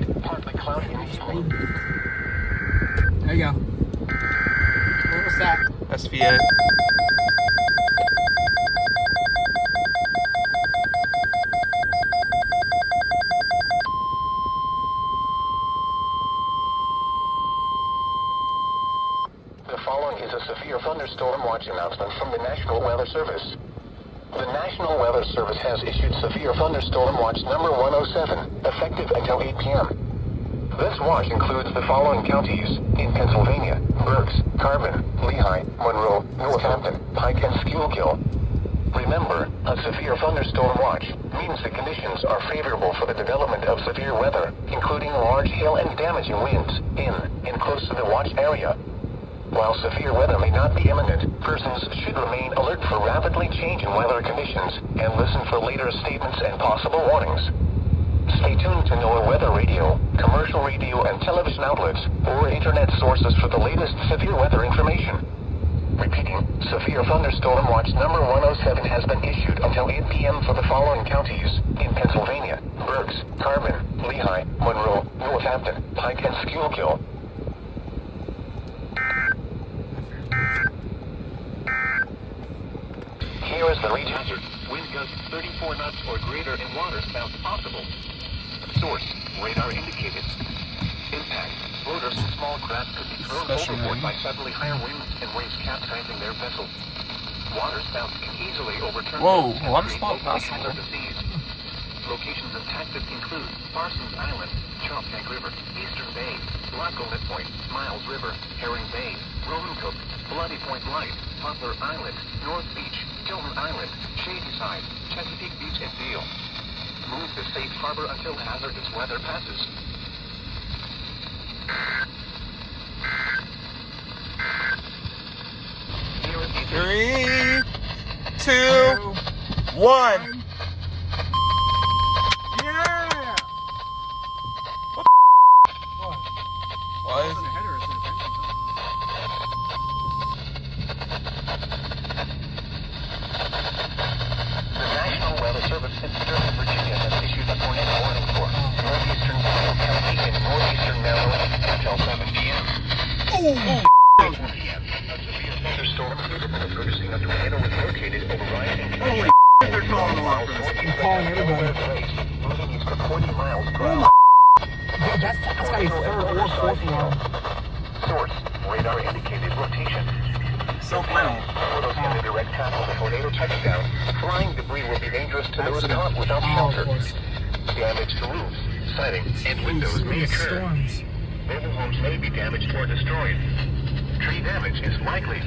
indicated. Partly cloudy initially. There you go. What's that? SVA. The following is a severe thunderstorm watch announcement from the National Weather Service. The National Weather Service has issued severe thunderstorm watch number 107, effective until 8 p.m. This watch includes the following counties in Pennsylvania: Berks, Carbon, Lehigh, Monroe, Northampton, Pike, and Schuylkill. Remember, a severe thunderstorm watch means the conditions are favorable for the development of severe weather, including large hail and damaging winds in and close to the watch area. While severe weather may not be imminent, persons should remain alert for rapidly changing weather conditions and listen for later statements and possible warnings. Stay tuned to NOAA weather radio, commercial radio and television outlets, or internet sources for the latest severe weather information. Repeating, severe thunderstorm watch number 107 has been issued until 8 p.m. for the following counties in Pennsylvania: Berks, Carbon, Lehigh, Monroe, Northampton, Pike, and Schuylkill. Here is the range hazard. Wind gusts 34 knots or greater in waters found possible. Source, radar indicated. Impact, floaters and small craft could be thrown overboard by suddenly higher winds and waves capsizing their vessel. Waters found can easily overturn boats and create locations of the seas. Locations and tactics include Parsons Island, Choptank River, Eastern Bay, Laco Midpoint, Miles River, Herring Bay, Roman Cook, Bloody Point Light, Poplar Island, North Beach, Tilton Island, Shadyside, Chesapeake Beach, and Deal. Move to safe harbor until hazardous weather passes. Here is the 3, 2, 1. Yeah! What? Why is it a header instead of engine? The National Weather Service in Sterling, Virginia has issued a tornado warning for northeastern Carroll County and northeastern Maryland until 7 p.m. A severe thunderstorm producing a tornado is located over rising Holy they're calling alarm for this. I'm calling everybody. moving east for 40 miles per hour. Dude, that's got a third or fourth alarm. Source, radar indicated rotation. So final. Photos in the direct path of the tornado touchdown. Flying debris will be dangerous to those caught without shelter. Damage to roofs, siding, and windows may occur. Storms. Mobile homes may be damaged or destroyed. Tree damage is likely.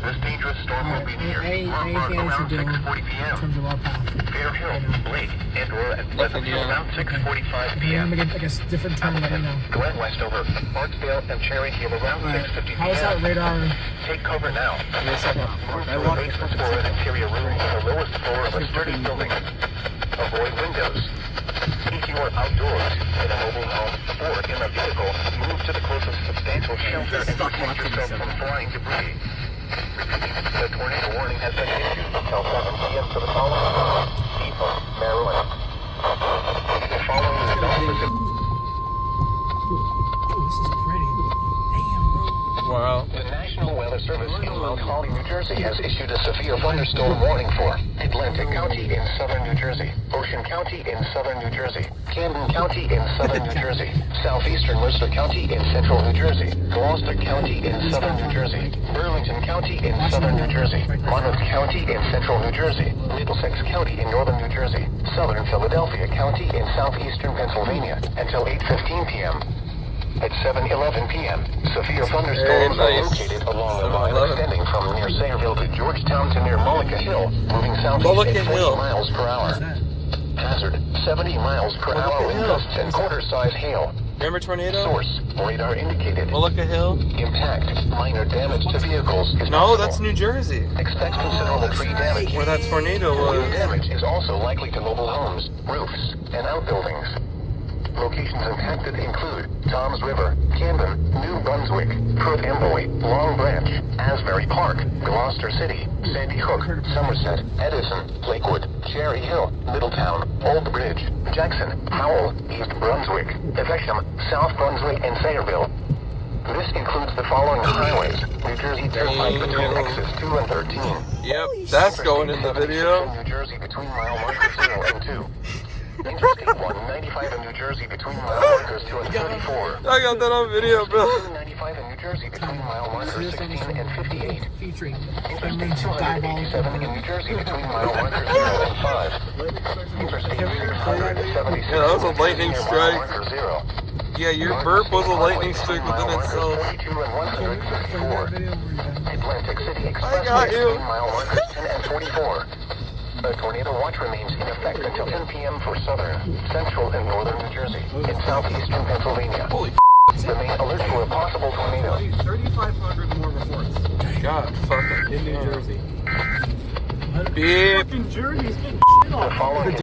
This dangerous storm will be near Rockford around 6:40 p.m. In terms of our path. Fair Hill, Lake, and or at Pleasant Hill around 6:45 p.m. I'm gonna get like a different time, let me know. Glen Westover, Barksdale, and Cherry Hill around 6:50 p.m. How's that radar? Take cover now. Give me a second. Move to a basement or an interior room on the lowest floor of a sturdy building. Avoid windows. If you are outdoors, in a mobile home, or in a vehicle, move to the closest substantial shelter and protect yourself from flying debris. The tornado warning has been issued until 7 p.m. for the following: Depot, Maryland. The following is an officer. Ooh, this is pretty. Damn, bro. Wow. The National Weather Service in Mount Holly, New Jersey has issued a severe thunderstorm warning for Atlantic County in southern New Jersey, Ocean County in southern New Jersey, Camden County in southern New Jersey, southeastern Mercer County in central New Jersey, Gloucester County in southern New Jersey, Burlington County in southern New Jersey, Monmouth County in central New Jersey, Middlesex County in northern New Jersey, southern Philadelphia County in southeastern Pennsylvania until 8:15 p.m. At 7:11 p.m., severe thunderstorms are located along the line extending from near Sayreville to Georgetown to near Mullica Hill, moving southeast at 40 miles per hour. Hazard, 70 miles per hour wind gusts and quarter-size hail. Remember tornado? Source, radar indicated. Mullica Hill? Impact, minor damage to vehicles is No, possible. that's New Jersey. Expect considerable tree damage. Where that tornado Wind was. damage is also likely to mobile homes, roofs, and outbuildings. Locations impacted include Toms River, Camden, New Brunswick, Perth Amboy, Long Branch, Asbury Park, Gloucester City, Sandy Hook, Somerset, Edison, Lakewood, Cherry Hill, Middletown, Old Bridge, Jackson, Howell, East Brunswick, Evesham, South Brunswick, and Sayreville. This includes the following highways: New Jersey Turnpike between exits 2 and 13. Yep, that's going in the video. New Jersey between mile markers 0 and 2. Interstate 195 in New Jersey between mile markers 2 and 34. I got that on video, bro. 295 in New Jersey between mile markers 16 and 58. Featuring Interstate 287 in New Jersey between mile markers 0 and 5. Interstate 677 Yeah, that was a lightning near mile strike. marker 0. Yeah, your burp was a lightning strike within itself. 42 and 164. Atlantic City Expressway got you. between mile markers 10 and 44. A tornado watch remains in effect until 10 p.m. for southern, central, and northern New Jersey. In southeastern Pennsylvania, Holy remain alert for a possible tornado. 3,500 more reports God, fucking in New Jersey. beep. Fucking Jersey's been shit The on. following